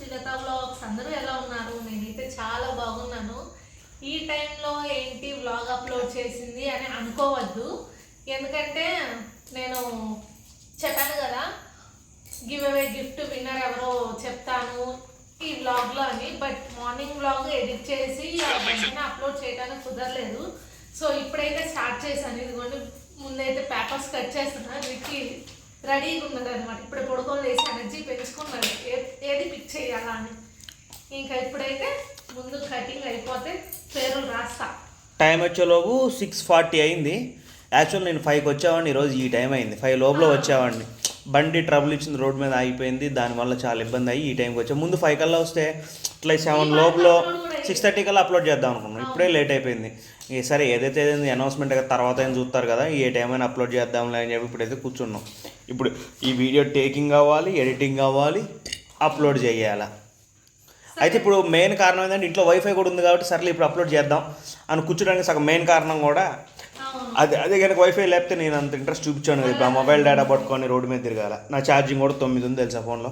సుచిలత vlogs. అందరూ ఎలా ఉన్నారు? నేనైతే చాలా బాగున్నాను. ఈ టైంలో ఏంటి వ్లాగ్ అప్లోడ్ చేసింది అని అనుకోవద్దు, ఎందుకంటే నేను చెప్పాను కదా గివ్ అవే గిఫ్ట్ విన్నర్ ఎవరో చెప్తాను ఈ వ్లాగ్లో అని. బట్ మార్నింగ్ వ్లాగ్ ఎడిట్ చేసి వెంటనే అప్లోడ్ చేయడానికి కుదరలేదు. సో ఇప్పుడైతే స్టార్ట్ చేశాను. ఇదిగోండి ముందైతే పేపర్స్ కట్ చేస్తున్నా. రిక్కి రెడీగా ఉన్నది అనమాట. ఇప్పుడు పడుకొని వేసి ఎనర్జీ పెంచుకున్నది ఏది పిక్ చేయాలా అని. ఇంకా ఇప్పుడైతే ముందు కటింగ్ అయిపోతే పేర్లు రాస్తా. టైం వచ్చేలోపు 6:40 అయింది. యాక్చువల్ నేను 5కి వచ్చేవాడిని, ఈరోజు ఈ టైం అయింది. 5 లోపల వచ్చేవాడిని. బండి ట్రబుల్ ఇచ్చింది, రోడ్ మీద ఆగిపోయింది, దానివల్ల చాలా ఇబ్బంది అయ్యి ఈ టైంకి వచ్చా. ముందు 5 కల్లా వస్తే ఇట్లా 7 లోపల 6:30 కల్లా అప్లోడ్ చేద్దాం అనుకున్నాం. ఇప్పుడే లేట్ అయిపోయింది. సరే ఏదైతే అనౌన్స్మెంట్ తర్వాత ఏం చూస్తారు కదా, ఏ టైం అయినా అప్లోడ్ చేద్దాంలే అని చెప్పి ఇప్పుడైతే కూర్చున్నాం. ఇప్పుడు ఈ వీడియో టేకింగ్ అవ్వాలి, ఎడిటింగ్ అవ్వాలి, అప్లోడ్ చేయాలా. అయితే ఇప్పుడు మెయిన్ కారణం ఏంటంటే ఇంట్లో వైఫై కూడా ఉంది కాబట్టి సర్లే ఇప్పుడు అప్లోడ్ చేద్దాం అని కూర్చోడానికి సగం మెయిన్ కారణం కూడా అదే కనుక వైఫై లేకపోతే నేను అంత ఇంట్రెస్ట్ చూపించాను కదా. ఇప్పుడు మొబైల్ డేటా పట్టుకొని రోడ్డు మీద తిరగాల. నా ఛార్జింగ్ కూడా 9 ఉంది తెలుసా ఫోన్లో.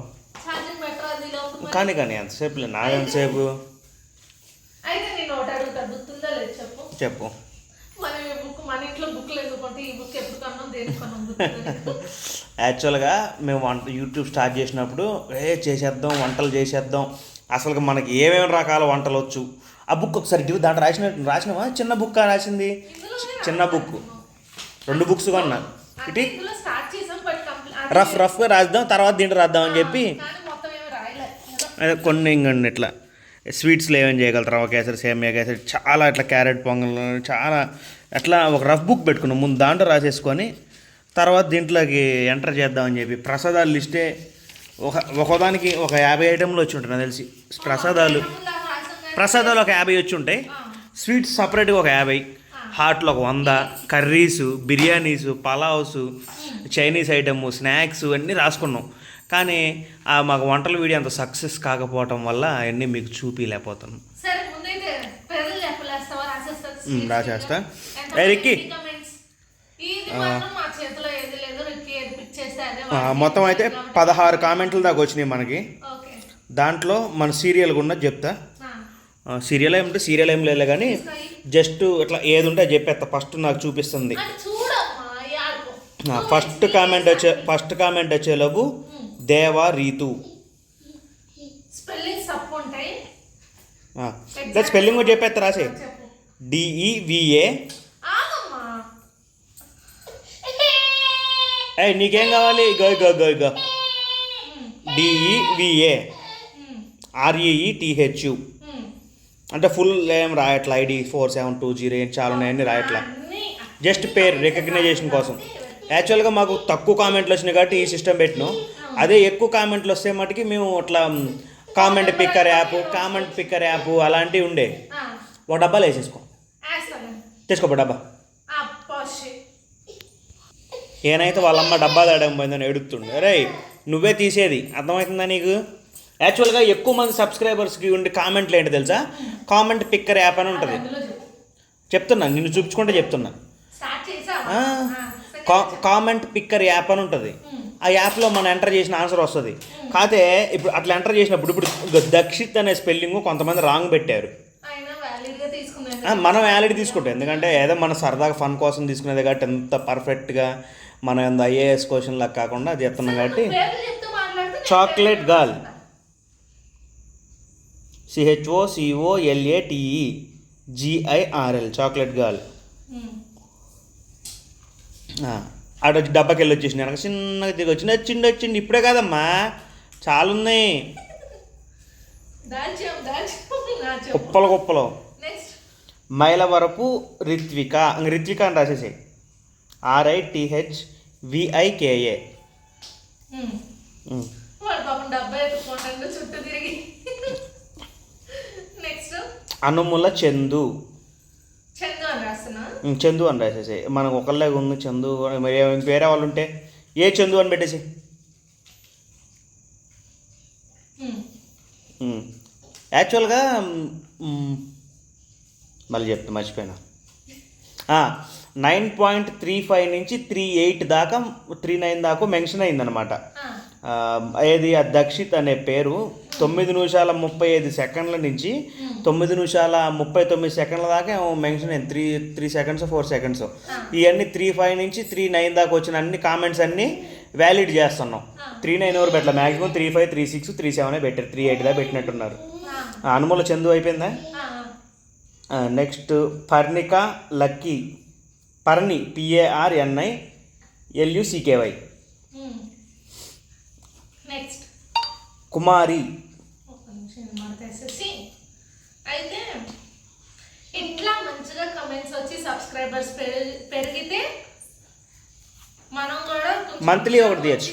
కానీ ఎంతసేపు లేదు, నాకు ఎంతసేపు చెప్పు. యాక్చువల్గా మేము యూట్యూబ్ స్టార్ట్ చేసినప్పుడు చేసేద్దాం, వంటలు చేసేద్దాం, అసలు మనకి ఏమేమి రకాల వంటలు వచ్చు. ఆ బుక్ ఒకసారి దాంట్లో రాసినావా? చిన్న బుక్ రాసింది, చిన్న బుక్. 2 బుక్స్ కొన్నా. ఇటు రఫ్గా రాద్దాం, తర్వాత దీంట్లో రాద్దాం అని చెప్పి కొన్ని ఇంకండి ఇట్లా స్వీట్స్లో ఏమేమి చేయగలుగుతారు, రవ్వ కేసరి, సేమియా కేసరి, చాలా ఇట్లా క్యారెట్ పొంగల్, చాలా అట్లా ఒక రఫ్ బుక్ పెట్టుకున్నాం. ముందు దాంట్లో రాసేసుకొని తర్వాత దీంట్లోకి ఎంటర్ చేద్దామని చెప్పి ప్రసాదాలు లిస్టే ఒకదానికి ఒక 50 ఐటెంలు వచ్చి ఉంటాయి నాకు తెలిసి. ప్రసాదాలు ఒక 50 వచ్చి ఉంటాయి, స్వీట్స్ సపరేట్గా ఒక 50, హాట్లో ఒక 100, curries, biryanis, pulaos, Chinese item, snacks అన్నీ రాసుకున్నాం. కానీ మాకు వంటల వీడియో అంత సక్సెస్ కాకపోవటం వల్ల అవన్నీ మీకు చూపించలేకపోతున్నాం. రాసేస్తా. రిక్కి మొత్తం అయితే 16 కామెంట్లు దాకా వచ్చినాయి మనకి. దాంట్లో మన సీరియల్ కూడా చెప్తా. సీరియల్ ఏమంటే సీరియల్ ఏం లేదు కానీ జస్ట్ ఇట్లా ఏది ఉంటే చెప్పేస్తా. ఫస్ట్ నాకు చూపిస్తుంది. ఫస్ట్ కామెంట్ వచ్చేలోపు దేవా రీతు. స్పెల్లింగ్ కూడా చెప్పేస్తా, రాసే. DEVA. నీకేం కావాలి? ఇగో DEVA REETHU అంటే ఫుల్ ఏం రాయట్లా. ID 4720 చాలా ఉన్నాయని రాయట్లా, జస్ట్ పేరు రికగ్నైజేషన్ కోసం. యాక్చువల్గా మాకు తక్కువ కామెంట్లు వచ్చినాయి కాబట్టి ఈ సిస్టమ్ పెట్టినాం. అదే ఎక్కువ కామెంట్లు వస్తే మటుకి మేము అట్లా కామెంట్ పిక్కర్ యాప్ అలాంటివి ఉండే. ఒక డబ్బాలు వేసేసుకో, తీసుకోపో డబ్బా. ఏనైతే వాళ్ళమ్మ డబ్బా తేడం పోయిందని ఎడుతుండే. అరే నువ్వే తీసేది, అర్థమవుతుందా నీకు? యాక్చువల్గా ఎక్కువ మంది సబ్స్క్రైబర్స్కి ఉండే కామెంట్లు ఏంటి తెలుసా? కామెంట్ పిక్కర్ యాప్ అని ఉంటుంది. చెప్తున్నా, నిన్ను చూపించుకుంటే చెప్తున్నా. కామెంట్ పిక్కర్ యాప్ అని ఉంటుంది. ఆ యాప్లో మనం ఎంటర్ చేసిన ఆన్సర్ వస్తుంది. కాకపోతే ఇప్పుడు అట్లా ఎంటర్ చేసినప్పుడు ఇప్పుడు దక్షిత్ అనే స్పెల్లింగ్ కొంతమంది రాంగ్ పెట్టారు. మనం వ్యాలిడ్ తీసుకుంటాం, ఎందుకంటే ఏదో మన సరదాగా ఫన్ కోసం తీసుకునేది కాబట్టి ఎంత పర్ఫెక్ట్గా మనం ఎంత IAS క్వశ్చన్ లాగా కాకుండా అది చెప్తున్నాం కాబట్టి. Chocolate girl CHOCOLATEGIRL chocolate girl. ఆడ వచ్చి డబ్బాకి వెళ్ళి వచ్చేసింది, వెనక చిన్నగా తిరిగి వచ్చింది. ఇప్పుడే కాదమ్మా, చాలా ఉన్నాయి, కుప్పలు. మైలవరపు రిత్విక అని రాసేసాయి. RITHVIKA. అనుముల చందు అని రాసేసాయి. మనకు ఒకళ్ళే ఉంది చందు. వేరే వాళ్ళు ఉంటే ఏ చందు అని పెట్టేసి. యాక్చువల్గా మళ్ళీ చెప్తా, మర్చిపోయినా. 9.35 నుంచి 38 దాకా 39 దాకా మెన్షన్ అయిందనమాట. ఏది ఆ దక్షిత్ అనే పేరు 9 నిమిషాల 35 సెకండ్ల నుంచి 9 నిమిషాల 39 సెకండ్ల దాకా మెన్షన్ అయింది. 3 సెకండ్స్ 4 సెకండ్స్. ఇవన్నీ 3:5 నుంచి 3:09 దాకా వచ్చిన అన్ని కామెంట్స్ అన్నీ వ్యాలిడ్ చేస్తున్నాం. 3:09 ఎవరు పెట్టలే, మ్యాక్సిమం 3:5, 3:6, 3:7 పెట్టారు. 3:8 దాకా పెట్టినట్టున్నారు. అనుమూల చందు అయిపోయిందా? Next Parnika Lucky, Parni PARNI LUCKY. Next Kumari. అయితే ఇట్లా మంచిగా కమెంట్స్ వచ్చి సబ్స్క్రైబర్స్ పెరిగితే మనం కూడా మంత్లీ ఒకటి తీయచ్చు.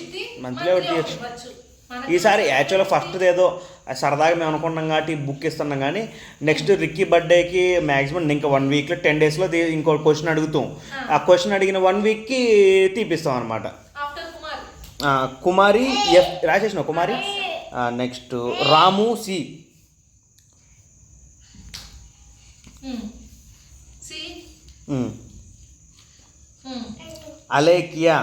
ఈసారి యాక్చువల్గా ఫస్ట్ ఏదో సరదాగా మేము అనుకున్నాం కాబట్టి బుక్ ఇస్తున్నాం, కానీ నెక్స్ట్ రిక్కీ బర్త్డేకి మ్యాక్సిమం ఇంకా 1 వీక్లో 10 డేస్లో ఇంకో క్వశ్చన్ అడుగుతాం. ఆ క్వశ్చన్ అడిగిన 1 వీక్కి తీపిస్తాం అనమాట. కుమారి F రాసేసిన కుమారి. నెక్స్ట్ రాము C. Alekhya,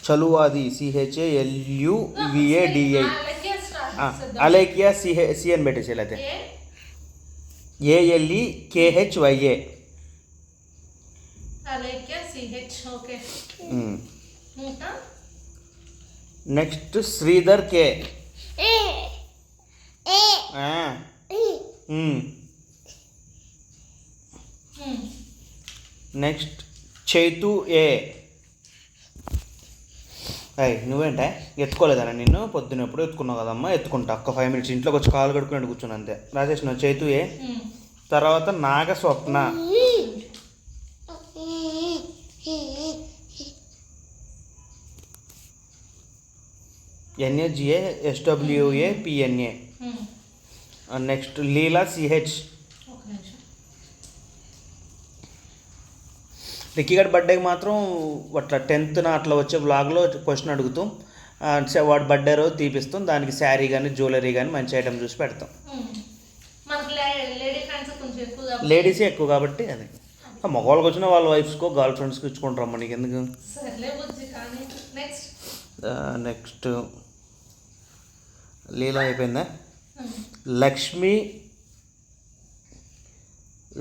Chaluvadi CHALUVADI. Alekhya C అని పెట్టేసి అయితే ALEKHYA. Next Sridhar K. Next Chaitu A. నువ్వేంటే ఎత్తుకోలేదా నిన్ను? పొద్దున ఎప్పుడు ఎత్తుకున్నావు కదమ్మా. ఎత్తుకుంటా ఒక్క 5 మినిట్స్ ఇంట్లోకి వచ్చి కాలు కడుక్కుని కూర్చుని అంతే. రాసేసిన చైతు A. తర్వాత నాగ స్వప్న. NAGA SWA PNA. నెక్స్ట్ లీలా CH. రిక్కీగడ్ బర్త్డేకి మాత్రం అట్లా 10th అట్లా వచ్చే వ్లాగ్లో క్వశ్చన్ అడుగుతాం. వాడు బర్త్డే రోజు తీపిస్తాం. దానికి శారీ కానీ జ్యువెలరీ కానీ మంచి ఐటమ్ చూసి పెడతాం. లేడీసే ఎక్కువ కాబట్టి అది మగవాళ్ళకి వచ్చిన వాళ్ళ వైఫ్స్కో గర్ల్ ఫ్రెండ్స్కి ఇచ్చుకుంటారమ్మా. నీకు ఎందుకు? నెక్స్ట్ లీలా అయిపోయిందా?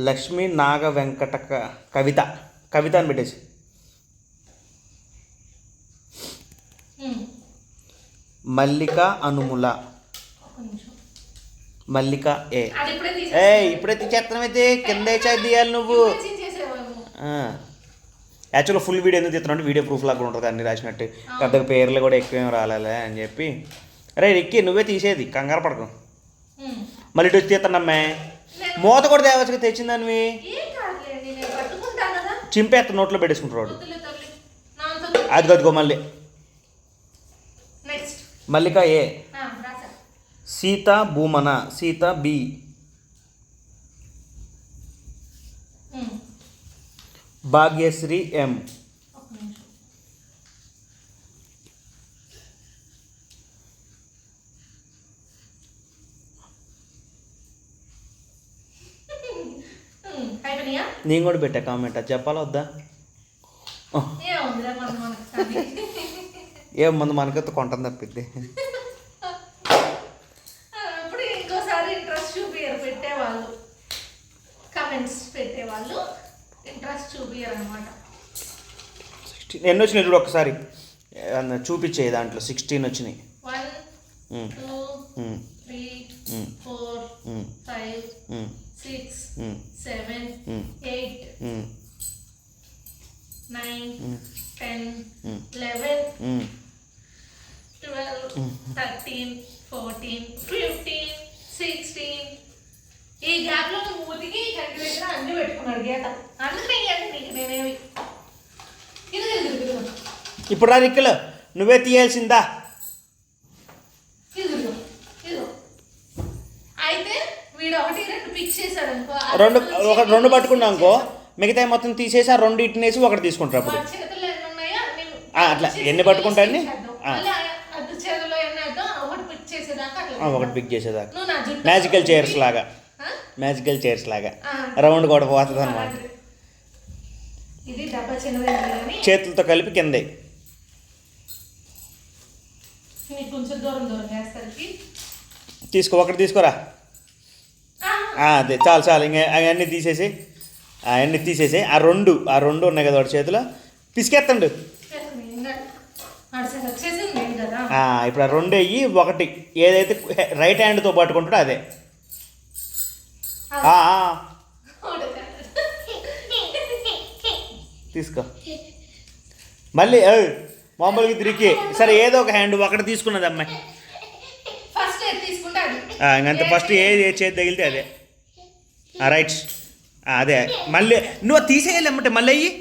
లక్ష్మి నాగ వెంకట కవిత అని పెట్టేసి. మల్లిక అనుముల. మల్లిక A. ఇప్పుడే తీసేస్తానైతే కింద తీయాలి నువ్వు. యాక్చువల్గా ఫుల్ వీడియో ఎందుకు తీస్తున్నావు అంటే వీడియో ప్రూఫ్ లాగా ఉంటుంది అన్ని రాసినట్టు. పెద్దగా పేర్లు కూడా ఎక్కువేం రాలే అని చెప్పి. అరే రిక్కీ నువ్వే తీసేది, కంగారు పడకు. మళ్ళీ ఇటు వచ్చి తీస్తానమ్మే. మూత కూడా తేవచ్చుగా తెచ్చిందానివి. చింపేస్తా నోట్లో పెట్టేసుకుంటాడు. అది కదుకో మళ్ళీ. మల్లిక A. Sita Bhumana Sita B. Bhagyashree M. నేను కూడా పెట్టా కామెంట్. అది చెప్పాలా వద్దా? ఏం మంది మనకైతే కొంటాం తప్పిద్ది. ఇంకోసారి ఇంట్రెస్ట్ చూపియరు పెట్టేవాళ్ళు, కామెంట్స్ పెట్టేవాళ్ళు ఇంట్రెస్ట్ చూపియరు అనమాట. 16 ఎన్ని వచ్చినాయి చూడు ఒకసారి చూపించే. దాంట్లో 16 వచ్చినాయి. 1 2 3 4 5 6 7 8 9 10 11 12 13 14 15 16. ఈ గ్యాప్ లో మూతికి కంటి దగ్గర అన్ని పెట్టుకున్నాడు గీత. అందుకనే నీకు నేనేవి ఇప్పుడు రా రిక్కలు నువ్వే తీయాల్సిందా? అయితే వీడు 1 2 పిక్ చేశాడు అనుకో, రెండు పట్టుకున్నాం అనుకో, మిగతా మొత్తం తీసేసి ఆ 2 ఇటునేసి 1 తీసుకుంటారు. అప్పుడు చేతుల్లో ఎన్ని ఉన్నాయో అట్లా ఎన్ని పట్టుకుంటాన్ని చేతుల్లో ఎన్ని వేద్దాం, 1 పిక్ చేసేదాకా 1 పిక్ చేసేదాకా. మ్యాజికల్ చైర్స్ లాగా రౌండ్ కూడా పోతుంది అనమాట. ఇది డబ్బా చిన్నది చేతులతో కలిపి కిందే. నీకు కొంచెం దూరం దూరం వేస్తానికి తీసుకో, ఒకటి తీసుకోరా. అదే చాలు చాలు, ఇంకా అవన్నీ తీసేసి ఆ రెండు ఉన్నాయి కదా వాడి చేతిలో, పిసికేస్తండు. ఇప్పుడు ఆ రెండు అయ్యి ఒకటి ఏదైతే రైట్ హ్యాండ్తో పట్టుకుంటాడో అదే. తీసుకో మళ్ళీ మామూలుగా తిరిగి సరే ఏదో ఒక హ్యాండ్ ఒకటి తీసుకున్నది అమ్మాయి. ఇంకంతే, ఫస్ట్ ఏ చేతి తగిలితే అదే. రైట్, అదే మళ్ళీ నువ్వు తీసేయాలి అమ్మటే మళ్ళీ అయ్యి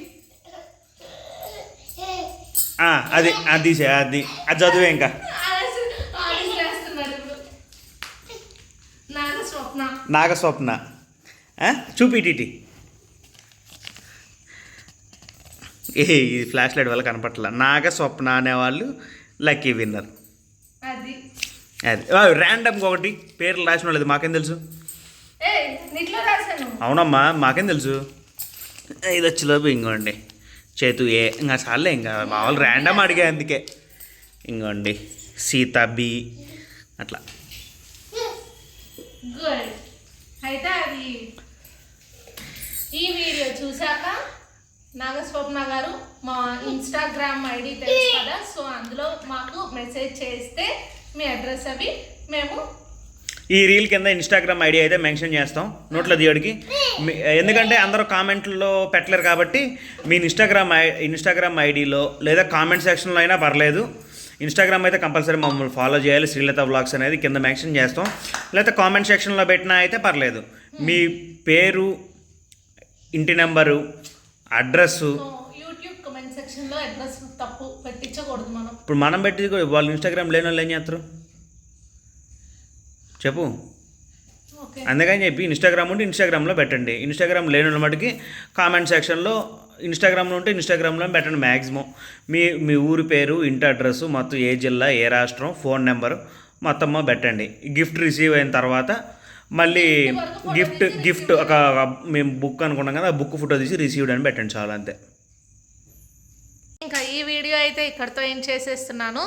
అది తీసే, అది చదువే ఇంకా. నాగస్వప్న చూపిటి ఇది ఫ్లాష్ లైట్ వల్ల కనపట్ల. నాగస్వప్న అనేవాళ్ళు లక్కీ విన్నర్. అది ర్యాండమ్గా ఒకటి పేర్లు రాసిన వాళ్ళది మాకేం తెలుసు. అవునమ్మా మాకేం తెలుసు. ఇది వచ్చిలోపు ఇంకోండి చేతు ఏ, ఇంకా చాలే, ఇంకా మామూలు ర్యాండమ్ అడిగా అందుకే. ఇంకోండి సీత బి, అట్లా. గుడ్. అయితే అది ఈ వీడియో చూసాక నాగస్వప్న గారు మా ఇన్స్టాగ్రామ్ ఐడి తెలుసు కదా, సో అందులో మాకు మెసేజ్ చేస్తే మీ అడ్రస్ అవి మేము ఈ రీల్ కింద ఇన్స్టాగ్రామ్ ఐడి అయితే మెన్షన్ చేస్తాం నోట్ల దియోడికి. ఎందుకంటే అందరూ కామెంట్లో పెట్టలేరు కాబట్టి మీ ఇన్స్టాగ్రామ్ ఐడిలో లేదా కామెంట్ సెక్షన్లో అయినా పర్లేదు. ఇన్స్టాగ్రామ్ అయితే కంపల్సరీ మమ్మల్ని ఫాలో చేయాలి, శ్రీలత వ్లాగ్స్ అనేది కింద మెన్షన్ చేస్తాం. లేదా కామెంట్ సెక్షన్లో పెట్టినా అయితే పర్లేదు. మీ పేరు, ఇంటి నెంబరు, అడ్రస్సు. యూట్యూబ్ కామెంట్ సెక్షన్లో అడ్రస్ తప్పు పెట్టించకూడదు మనం. ఇప్పుడు మనం పెట్టి వాళ్ళు ఇన్స్టాగ్రామ్ లేని వాళ్ళు ఏం చేస్తారు చెప్పు. అందుకని చెప్పి ఇన్స్టాగ్రామ్ ఉంటే ఇన్స్టాగ్రామ్లో పెట్టండి. ఇన్స్టాగ్రామ్ లేని వాళ్ళ మటుకి కామెంట్ సెక్షన్లో, ఇన్స్టాగ్రామ్లో ఉంటే ఇన్స్టాగ్రామ్లో పెట్టండి. మ్యాక్సిమం మీ ఊరి పేరు, ఇంటి అడ్రస్, మొత్తం ఏ జిల్లా, ఏ రాష్ట్రం, ఫోన్ నెంబరు మొత్తం పెట్టండి. గిఫ్ట్ రిసీవ్ అయిన తర్వాత మళ్ళీ గిఫ్ట్ ఒక మేము బుక్ అనుకున్నాం కదా, ఆ బుక్ ఫోటో తీసి రిసీవ్డ్ అని పెట్టండి, చాలా అంతే. ఇంకా ఈ వీడియో అయితే ఇక్కడితో ఏం చేసేస్తున్నాను.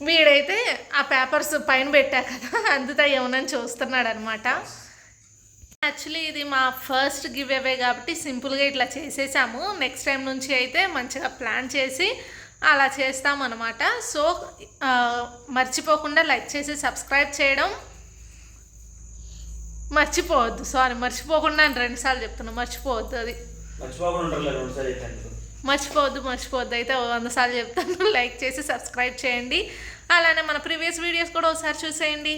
వీడైతే ఆ పేపర్స్ పైన పెట్టా కదా, అందుతాయేమోనని చూస్తున్నాడు అనమాట. యాక్చువల్లీ ఇది మా ఫస్ట్ గివ్ అవే కాబట్టి సింపుల్గా ఇట్లా చేసేసాము. నెక్స్ట్ టైం నుంచి అయితే మంచిగా ప్లాన్ చేసి అలా చేస్తామన్నమాట. సో మర్చిపోకుండా లైక్ చేసి సబ్స్క్రైబ్ చేయడం మర్చిపోవద్దు. మర్చిపోకుండా అని 2 సార్లు చెప్తున్నా, మర్చిపోవద్దు. అది మర్చిపోవద్దు అయితే 100 సార్లు చెప్తాను. లైక్ చేసి సబ్స్క్రైబ్ చేయండి. అలానే మన ప్రీవియస్ వీడియోస్ కూడా ఒకసారి చూసేయండి.